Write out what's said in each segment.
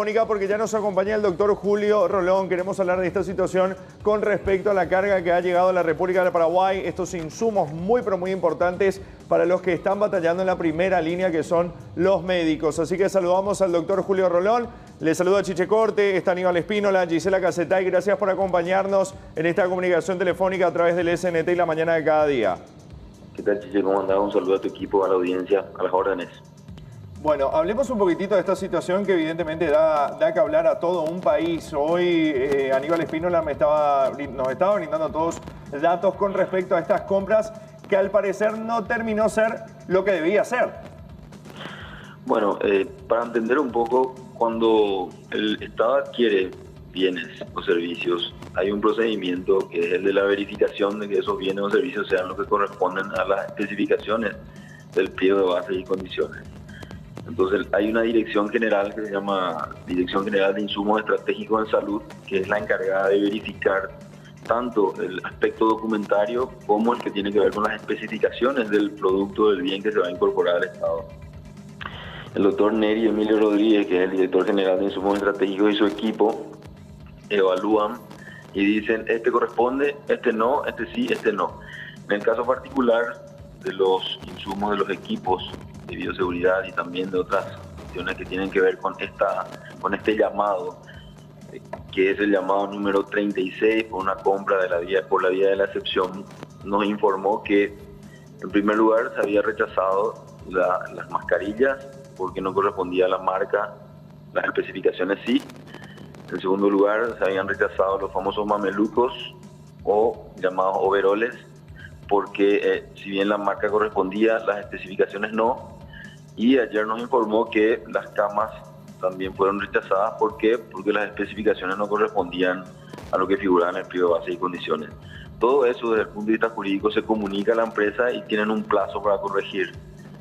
Mónica, porque ya nos acompaña el doctor Julio Rolón. Queremos hablar de esta situación con respecto a la carga que ha llegado a la República del Paraguay. Estos insumos muy, pero muy importantes para los que están batallando en la primera línea, que son los médicos. Así que saludamos al doctor Julio Rolón. Le saluda Chiche Corte, está Aníbal Espínola, Gisela Casetay. Gracias por acompañarnos en esta comunicación telefónica a través del SNT y La Mañana de Cada Día. ¿Qué tal, Chiche? ¿Cómo andás? Un saludo a tu equipo, a la audiencia, a las órdenes. Bueno, hablemos un poquitito de esta situación que evidentemente da que hablar a todo un país. Hoy Aníbal Espínola nos estaba brindando a todos datos con respecto a estas compras que al parecer no terminó ser lo que debía ser. Bueno, para entender un poco, cuando el Estado adquiere bienes o servicios, hay un procedimiento que es el de la verificación de que esos bienes o servicios sean los que corresponden a las especificaciones del pliego de bases y condiciones. Entonces hay una dirección general que se llama Dirección General de Insumos Estratégicos en Salud, que es la encargada de verificar tanto el aspecto documentario como el que tiene que ver con las especificaciones del producto, del bien que se va a incorporar al Estado. El doctor Neri Emilio Rodríguez, que es el director general de Insumos Estratégicos, y su equipo evalúan y dicen: este corresponde, este no, este sí, este no. En el caso particular de los insumos, de los equipos de bioseguridad y también de otras cuestiones que tienen que ver con este llamado, que es el llamado número 36 por una compra por la vía de la excepción, nos informó que en primer lugar se había rechazado las mascarillas porque no correspondía a la marca, las especificaciones sí. En segundo lugar se habían rechazado los famosos mamelucos o llamados overoles, porque si bien la marca correspondía, las especificaciones no. Y ayer nos informó que las camas también fueron rechazadas. ¿Por qué? Porque las especificaciones no correspondían a lo que figuraba en el pliego de bases y condiciones. Todo eso desde el punto de vista jurídico se comunica a la empresa y tienen un plazo para corregir.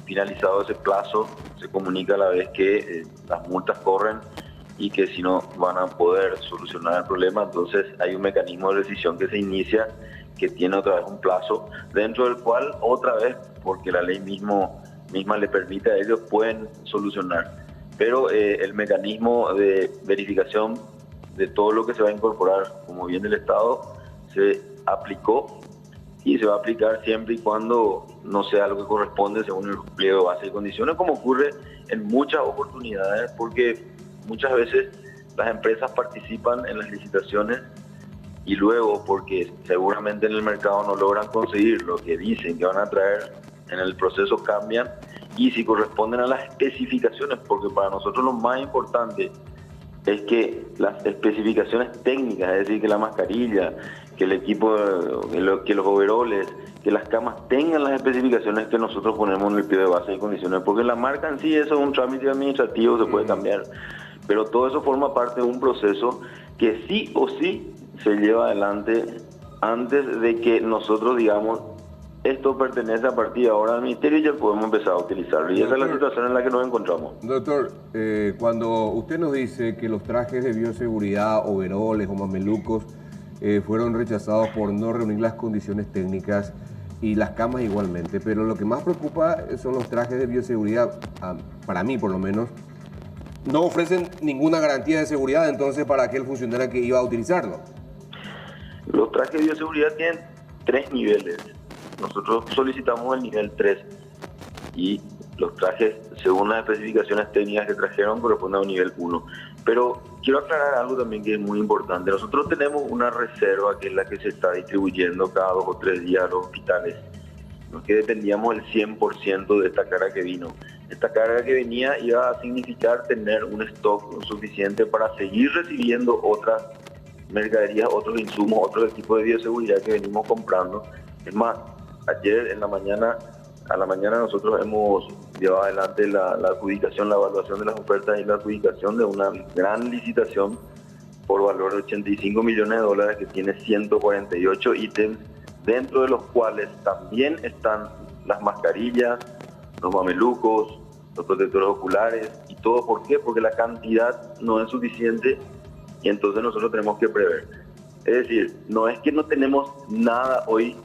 Finalizado ese plazo, se comunica a la vez que las multas corren y que si no van a poder solucionar el problema. Entonces hay un mecanismo de decisión que se inicia, que tiene otra vez un plazo, dentro del cual otra vez, porque la ley misma le permite a ellos, pueden solucionar. Pero el mecanismo de verificación de todo lo que se va a incorporar como bien del Estado se aplicó y se va a aplicar siempre y cuando no sea lo que corresponde según el pliego de bases y condiciones, como ocurre en muchas oportunidades, porque muchas veces las empresas participan en las licitaciones y luego, porque seguramente en el mercado no logran conseguir lo que dicen que van a traer, en el proceso cambian, y si corresponden a las especificaciones, porque para nosotros lo más importante es que las especificaciones técnicas, es decir, que la mascarilla, que el equipo, que los overoles, que las camas tengan las especificaciones que nosotros ponemos en el pliego de bases y condiciones, porque la marca en sí, eso es un trámite administrativo, se puede cambiar, pero todo eso forma parte de un proceso que sí o sí se lleva adelante antes de que nosotros digamos esto pertenece a partir de ahora al ministerio y ya podemos empezar a utilizarlo. Y esa es la situación en la que nos encontramos. Doctor, cuando usted nos dice que los trajes de bioseguridad, overoles o mamelucos fueron rechazados por no reunir las condiciones técnicas y las camas igualmente, pero lo que más preocupa son los trajes de bioseguridad, para mí por lo menos, no ofrecen ninguna garantía de seguridad entonces para aquel funcionario que iba a utilizarlo. Los trajes de bioseguridad tienen 3 niveles. Nosotros solicitamos el nivel 3 y los trajes, según las especificaciones técnicas que trajeron, corresponden a un nivel 1. Pero quiero aclarar algo también que es muy importante. Nosotros tenemos una reserva que es la que se está distribuyendo cada 2 o 3 días a los hospitales. No es que dependíamos el 100% de esta carga que vino. Esta carga que venía iba a significar tener un stock suficiente para seguir recibiendo otras mercaderías, otros insumos, otros equipos de bioseguridad que venimos comprando. Es más, ayer a la mañana nosotros hemos llevado adelante la adjudicación, la evaluación de las ofertas y la adjudicación de una gran licitación por valor de $85 millones que tiene 148 ítems, dentro de los cuales también están las mascarillas, los mamelucos, los protectores oculares y todo. ¿Por qué? Porque la cantidad no es suficiente y entonces nosotros tenemos que prever. Es decir, no es que no tenemos nada hoy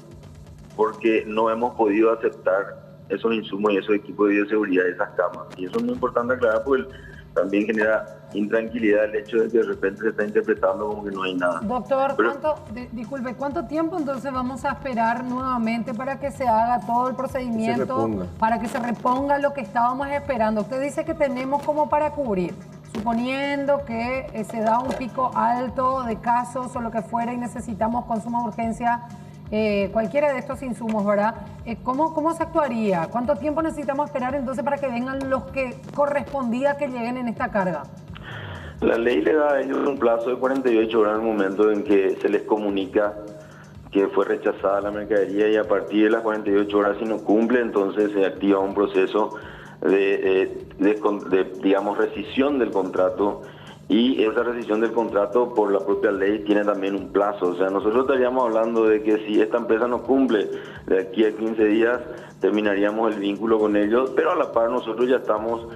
porque no hemos podido aceptar esos insumos y esos equipos de bioseguridad, esas camas. Y eso es muy importante aclarar porque también genera intranquilidad el hecho de que de repente se está interpretando como que no hay nada. Doctor, Pero, disculpe, ¿cuánto tiempo entonces vamos a esperar nuevamente para que se haga todo el procedimiento, para que se reponga lo que estábamos esperando? Usted dice que tenemos como para cubrir, suponiendo que se da un pico alto de casos o lo que fuera y necesitamos con suma urgencia cualquiera de estos insumos, ¿verdad? ¿Cómo se actuaría? ¿Cuánto tiempo necesitamos esperar entonces para que vengan los que correspondía que lleguen en esta carga? La ley le da a ellos un plazo de 48 horas en el momento en que se les comunica que fue rechazada la mercadería, y a partir de las 48 horas, si no cumple, entonces se activa un proceso de digamos, rescisión del contrato. Y esa rescisión del contrato, por la propia ley, tiene también un plazo. O sea, nosotros estaríamos hablando de que si esta empresa no cumple, de aquí a 15 días terminaríamos el vínculo con ellos, pero a la par nosotros ya estamos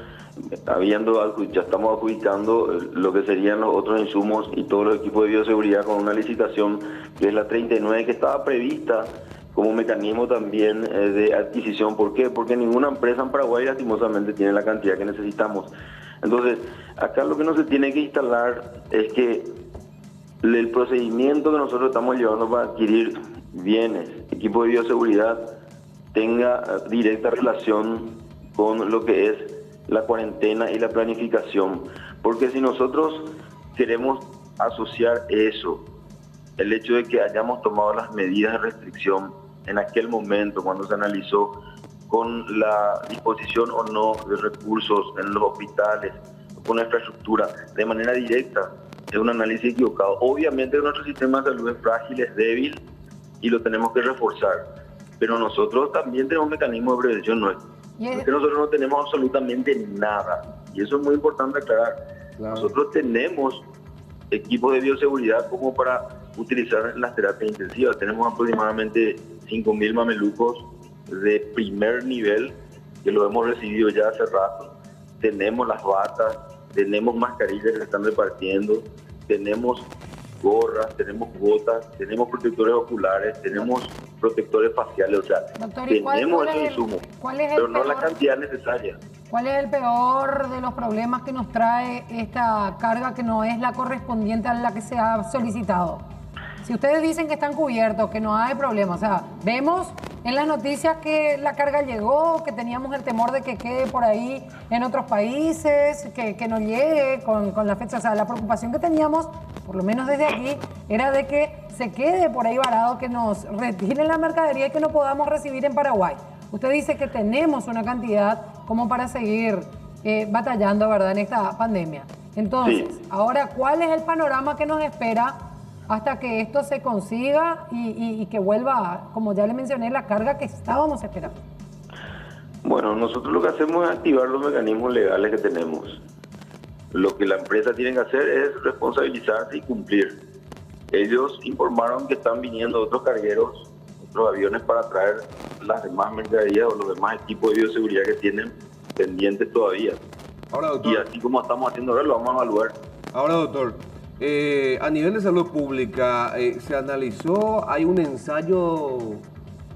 adjudicando lo que serían los otros insumos y todos los equipos de bioseguridad con una licitación que es la 39, que estaba prevista como mecanismo también de adquisición. ¿Por qué? Porque ninguna empresa en Paraguay lastimosamente tiene la cantidad que necesitamos. Entonces, acá lo que no se tiene que instalar es que el procedimiento que nosotros estamos llevando para adquirir bienes, equipo de bioseguridad, tenga directa relación con lo que es la cuarentena y la planificación. Porque si nosotros queremos asociar eso, el hecho de que hayamos tomado las medidas de restricción en aquel momento, cuando se analizó con la disposición o no de recursos en los hospitales, con la infraestructura, de manera directa, es un análisis equivocado. Obviamente nuestro sistema de salud es frágil, es débil y lo tenemos que reforzar, pero nosotros también tenemos mecanismos de prevención nuestros. Porque nosotros no tenemos absolutamente nada, y eso es muy importante aclarar. Claro. Nosotros tenemos equipos de bioseguridad como para utilizar en las terapias intensivas. Tenemos aproximadamente 5.000 mamelucos de primer nivel, que lo hemos recibido ya hace rato. Tenemos las batas, tenemos mascarillas que se están repartiendo, tenemos gorras, tenemos botas, tenemos protectores oculares, tenemos protectores faciales, o sea, doctor, tenemos esos insumos, pero no la cantidad necesaria. ¿Cuál es el peor de los problemas que nos trae esta carga que no es la correspondiente a la que se ha solicitado? Si ustedes dicen que están cubiertos, que no hay problema, o sea, vemos en las noticias que la carga llegó, que teníamos el temor de que quede por ahí en otros países, que no llegue con la fecha. O sea, la preocupación que teníamos, por lo menos desde aquí, era de que se quede por ahí varado, que nos retiren la mercadería y que no podamos recibir en Paraguay. Usted dice que tenemos una cantidad como para seguir batallando, ¿verdad?, en esta pandemia. Entonces, sí. Ahora, ¿cuál es el panorama que nos espera hasta que esto se consiga y que vuelva, como ya le mencioné, la carga que estábamos esperando? Bueno, nosotros lo que hacemos es activar los mecanismos legales que tenemos. Lo que la empresa tiene que hacer es responsabilizarse y cumplir. Ellos informaron que están viniendo otros cargueros, otros aviones para traer las demás mercaderías o los demás equipos de bioseguridad que tienen pendientes todavía. Ahora, doctor, y así como estamos haciendo ahora, lo vamos a evaluar. Ahora, doctor, a nivel de salud pública, ¿se analizó, hay un ensayo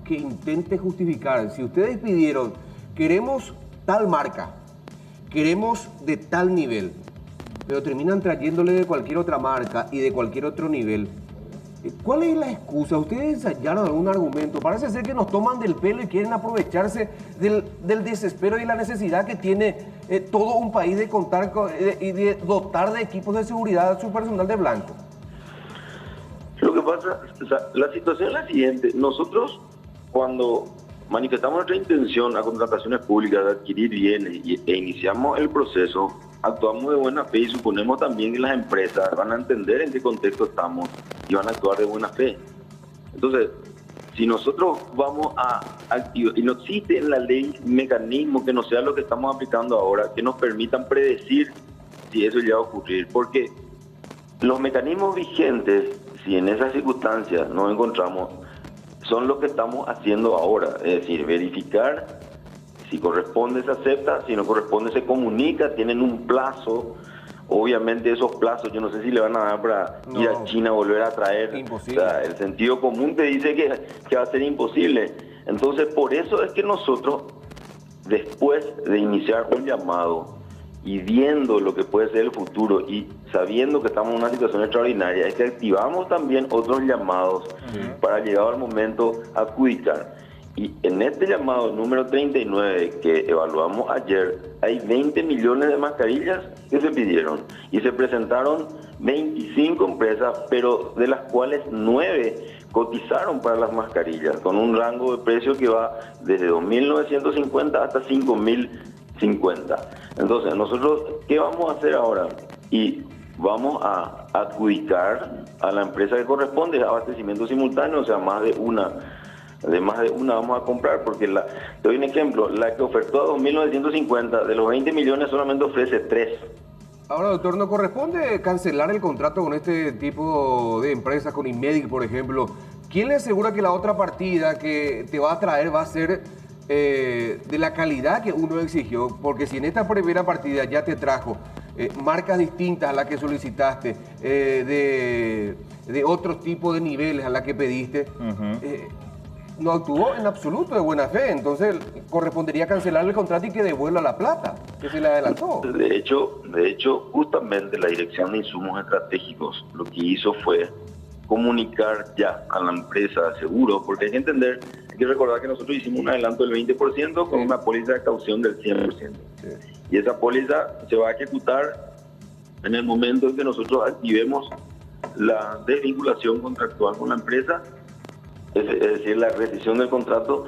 que intente justificar? Si ustedes pidieron, queremos tal marca, queremos de tal nivel, pero terminan trayéndole de cualquier otra marca y de cualquier otro nivel, ¿cuál es la excusa? ¿Ustedes ensayaron algún argumento? Parece ser que nos toman del pelo y quieren aprovecharse del desespero y la necesidad que tiene todo un país de contar y de dotar de equipos de seguridad a su personal de blanco. Lo que pasa, o sea, la situación es la siguiente. Nosotros, cuando manifestamos nuestra intención a contrataciones públicas de adquirir bienes e iniciamos el proceso, actuamos de buena fe y suponemos también que las empresas van a entender en qué contexto estamos y van a actuar de buena fe. Entonces, si nosotros vamos a activar, y no existe en la ley mecanismo que no sea lo que estamos aplicando ahora, que nos permitan predecir si eso ya va a ocurrir, porque los mecanismos vigentes, si en esas circunstancias nos encontramos, son lo que estamos haciendo ahora, es decir, verificar si corresponde se acepta, si no corresponde se comunica, tienen un plazo. Obviamente esos plazos yo no sé si le van a dar para ir a China a volver a traer. Imposible. O sea, el sentido común te dice que va a ser imposible. Entonces por eso es que nosotros, después de iniciar un llamado y viendo lo que puede ser el futuro y sabiendo que estamos en una situación extraordinaria, es que activamos también otros llamados para, llegado al momento, adjudicar. Y en este llamado número 39 que evaluamos ayer, hay 20 millones de mascarillas que se pidieron y se presentaron 25 empresas, pero de las cuales 9 cotizaron para las mascarillas, con un rango de precio que va desde 2.950 hasta 5.050. Entonces, nosotros, ¿qué vamos a hacer ahora? Y vamos a adjudicar a la empresa que corresponde abastecimiento simultáneo, o sea, más de una vamos a comprar, porque te doy un ejemplo, la que ofertó a 2.950, de los 20 millones solamente ofrece 3. Ahora, doctor, ¿no corresponde cancelar el contrato con este tipo de empresas, con Inmedic, por ejemplo? ¿Quién le asegura que la otra partida que te va a traer va a ser de la calidad que uno exigió? Porque si en esta primera partida ya te trajo marcas distintas a las que solicitaste, de otros tipos de niveles a las que pediste, no actuó en absoluto de buena fe, entonces correspondería cancelar el contrato y que devuelva la plata, que se le adelantó. De hecho, justamente la Dirección de Insumos Estratégicos lo que hizo fue comunicar ya a la empresa de seguro, porque hay que entender, hay que recordar que nosotros hicimos un adelanto del 20% con una póliza de caución del 100%. Y esa póliza se va a ejecutar en el momento en que nosotros activemos la desvinculación contractual con la empresa, es decir, la rescisión del contrato,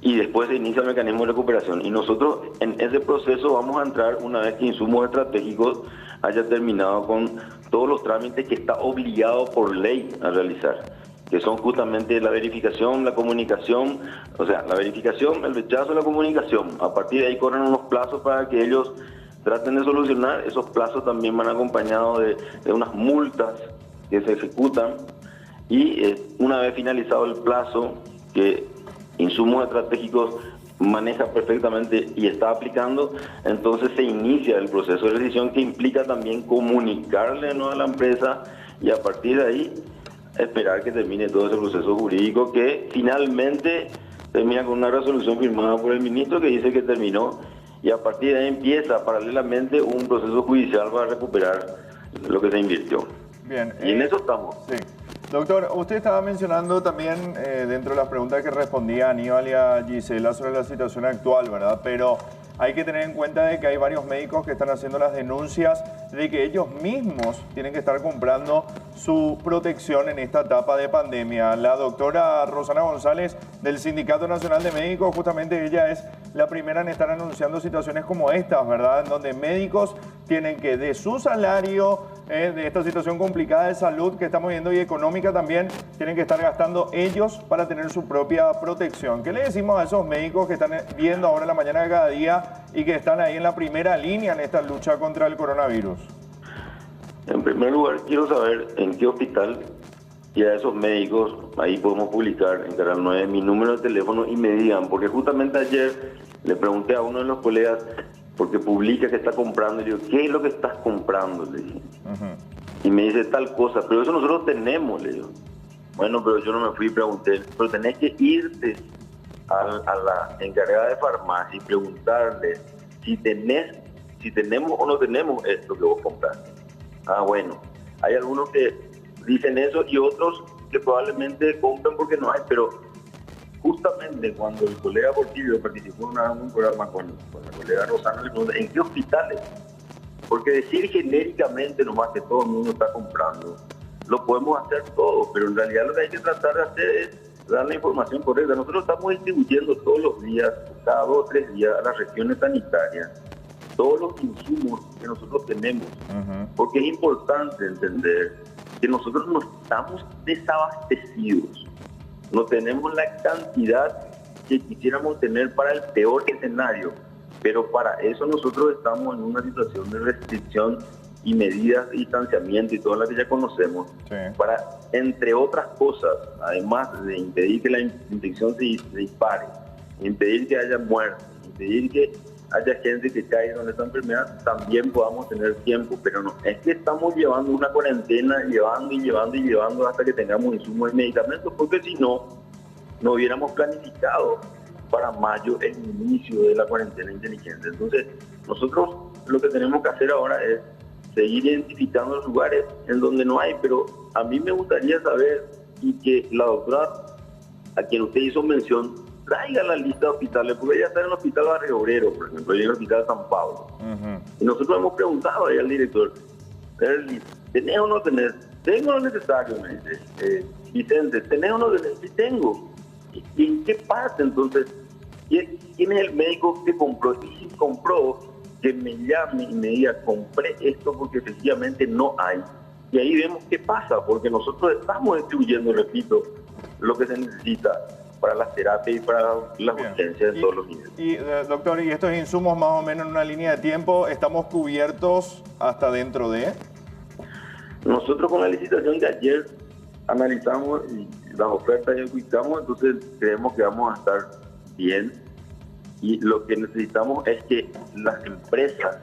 y después se inicia el mecanismo de recuperación. Y nosotros en ese proceso vamos a entrar una vez que Insumos Estratégicos haya terminado con todos los trámites que está obligado por ley a realizar, que son justamente la verificación, la comunicación, o sea, la verificación, el rechazo, la comunicación. A partir de ahí corren unos plazos para que ellos traten de solucionar. Esos plazos también van acompañados de unas multas que se ejecutan. Y una vez finalizado el plazo que Insumos Estratégicos maneja perfectamente y está aplicando, entonces se inicia el proceso de decisión, que implica también comunicarle, ¿no?, a la empresa, y a partir de ahí esperar que termine todo ese proceso jurídico, que finalmente termina con una resolución firmada por el ministro que dice que terminó, y a partir de ahí empieza paralelamente un proceso judicial para recuperar lo que se invirtió. Bien. Y en eso estamos. Sí. Doctor, usted estaba mencionando también dentro de las preguntas que respondía a Aníbal y a Gisela sobre la situación actual, ¿verdad? Pero hay que tener en cuenta de que hay varios médicos que están haciendo las denuncias de que ellos mismos tienen que estar comprando su protección en esta etapa de pandemia. La doctora Rosana González del Sindicato Nacional de Médicos, justamente ella es la primera en estar anunciando situaciones como estas, ¿verdad? En donde médicos tienen que, de su salario, de esta situación complicada de salud que estamos viendo y económica también, tienen que estar gastando ellos para tener su propia protección. ¿Qué le decimos a esos médicos que están viendo ahora en la mañana de cada día y que están ahí en la primera línea en esta lucha contra el coronavirus? En primer lugar, quiero saber en qué hospital, y a esos médicos, ahí podemos publicar en Canal 9 mi número de teléfono y me digan, porque justamente ayer le pregunté a uno de los colegas, porque publica que está comprando, y le digo, ¿qué es lo que estás comprando? Le dije. Y me dice tal cosa, pero eso nosotros tenemos, le digo. Bueno, pero yo no me fui y pregunté, pero tenés que irte a la encargada de farmacia y preguntarle si tenemos o no tenemos esto que vos compraste. Ah, bueno, hay algunos que dicen eso y otros que probablemente compran porque no hay, pero justamente cuando el colega Portillo participó en un programa con la colega Rosana, le pregunté, ¿en qué hospitales? Porque decir genéricamente nomás que todo el mundo está comprando, lo podemos hacer todo, pero en realidad lo que hay que tratar de hacer es dar la información correcta. Nosotros estamos distribuyendo todos los días, cada 2 o 3 días, a las regiones sanitarias, todos los insumos que nosotros tenemos, porque es importante entender que nosotros no estamos desabastecidos, no tenemos la cantidad que quisiéramos tener para el peor escenario, pero para eso nosotros estamos en una situación de restricción y medidas de distanciamiento y todas las que ya conocemos, para, entre otras cosas, además de impedir que la infección se dispare, impedir que haya muertes, impedir que haya gente que caiga con esta enfermedad, también podamos tener tiempo, pero no es que estamos llevando una cuarentena, llevando hasta que tengamos insumos y medicamentos, porque si no, no hubiéramos planificado para mayo el inicio de la cuarentena inteligente. Entonces, nosotros lo que tenemos que hacer ahora es seguir identificando los lugares en donde no hay, pero a mí me gustaría saber y que la doctora, a quien usted hizo mención, traiga la lista de hospitales, porque ella está en el Hospital Barrio Obrero, por ejemplo, y en el Hospital San Pablo. Y nosotros hemos preguntado ahí al director, ¿tenés o no tenés? Tengo lo necesario, me dice. Vicente, ¿tenés o no tenés? Sí tengo. ¿Y en qué parte entonces? ¿Quién es el médico que compró? Y si compró, que me llame y me diga, compré esto porque efectivamente no hay. Y ahí vemos qué pasa, porque nosotros estamos distribuyendo, repito, lo que se necesita para las terapias y para las urgencias en todos los niveles. Y doctor, ¿y estos insumos más o menos en una línea de tiempo estamos cubiertos hasta dentro de? Nosotros con la licitación de ayer analizamos y las ofertas y ubicamos, entonces creemos que vamos a estar bien. Y lo que necesitamos es que las empresas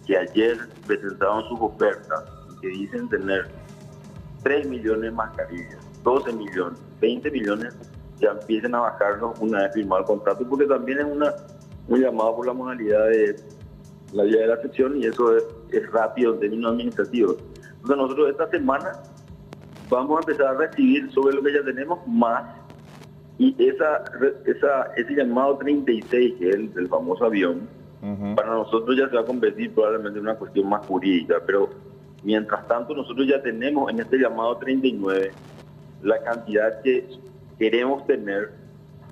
que ayer presentaron sus ofertas y que dicen tener 3 millones de mascarillas, 12 millones, 20 millones, ya empiecen a bajarnos una vez firmado el contrato, porque también es un llamado por la modalidad de la vía de la excepción y eso es rápido en términos administrativos. Entonces nosotros esta semana vamos a empezar a recibir sobre lo que ya tenemos más, y ese llamado 36, que es el famoso avión, para nosotros ya se va a convertir probablemente en una cuestión más jurídica, pero mientras tanto nosotros ya tenemos en este llamado 39 la cantidad que queremos tener,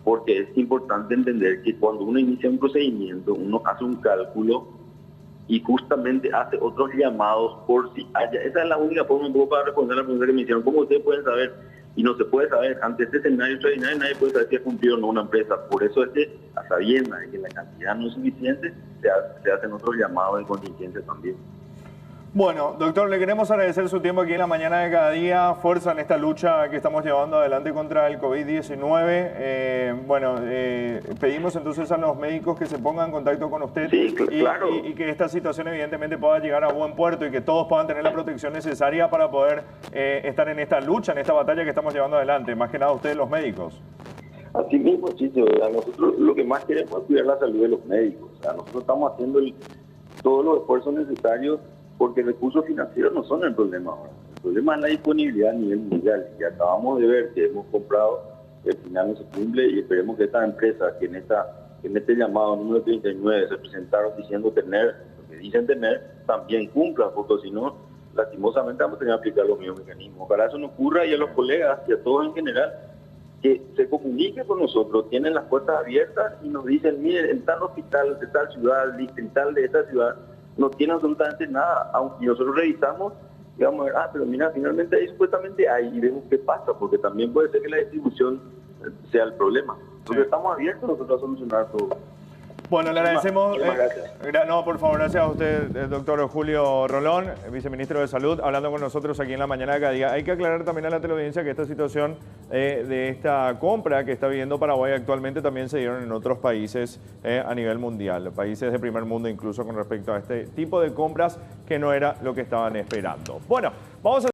porque es importante entender que cuando uno inicia un procedimiento, uno hace un cálculo y justamente hace otros llamados por si haya. Esa es la única forma un poco para responder a la pregunta que me hicieron. ¿Cómo ustedes pueden saber? Y no se puede saber, ante este escenario extraordinario nadie puede saber si ha cumplido o no una empresa. Por eso es que, a sabiendas de que la cantidad no es suficiente, se hacen otros llamados de contingencia también. Bueno, doctor, le queremos agradecer su tiempo aquí en la mañana de cada día. Fuerza en esta lucha que estamos llevando adelante contra el COVID-19. Pedimos entonces a los médicos que se pongan en contacto con usted, sí, claro. y que esta situación evidentemente pueda llegar a buen puerto y que todos puedan tener la protección necesaria para poder estar en esta lucha, en esta batalla que estamos llevando adelante. Más que nada ustedes los médicos. Así mismo, sí, nosotros lo que más queremos es cuidar la salud de los médicos. O sea, nosotros estamos haciendo todos los esfuerzos necesarios, porque recursos financieros no son el problema ahora. El problema es la disponibilidad a nivel mundial. Y acabamos de ver que hemos comprado, el final no se cumple, y esperemos que estas empresas que en este llamado número 39 se presentaron diciendo tener, lo que dicen tener, también cumplan, porque si no, lastimosamente vamos a tener que aplicar los mismos mecanismos. Ojalá eso no ocurra, y a los colegas y a todos en general, que se comuniquen con nosotros, tienen las puertas abiertas y nos dicen, miren, en tal hospital de tal ciudad, distrital de esta ciudad, no tiene absolutamente nada, aunque nosotros revisamos y vamos a ver, pero mira, finalmente ahí supuestamente hay, y vemos qué pasa, porque también puede ser que la distribución sea el problema. Entonces estamos abiertos nosotros a solucionar todo. Bueno, le agradecemos. Gracias. No, por favor, gracias a usted, el doctor Julio Rolón, viceministro de Salud, hablando con nosotros aquí en la mañana de cada día. Hay que aclarar también a la teleaudiencia que esta situación de esta compra que está viviendo Paraguay actualmente también se dieron en otros países a nivel mundial, países de primer mundo incluso con respecto a este tipo de compras que no era lo que estaban esperando. Bueno, vamos a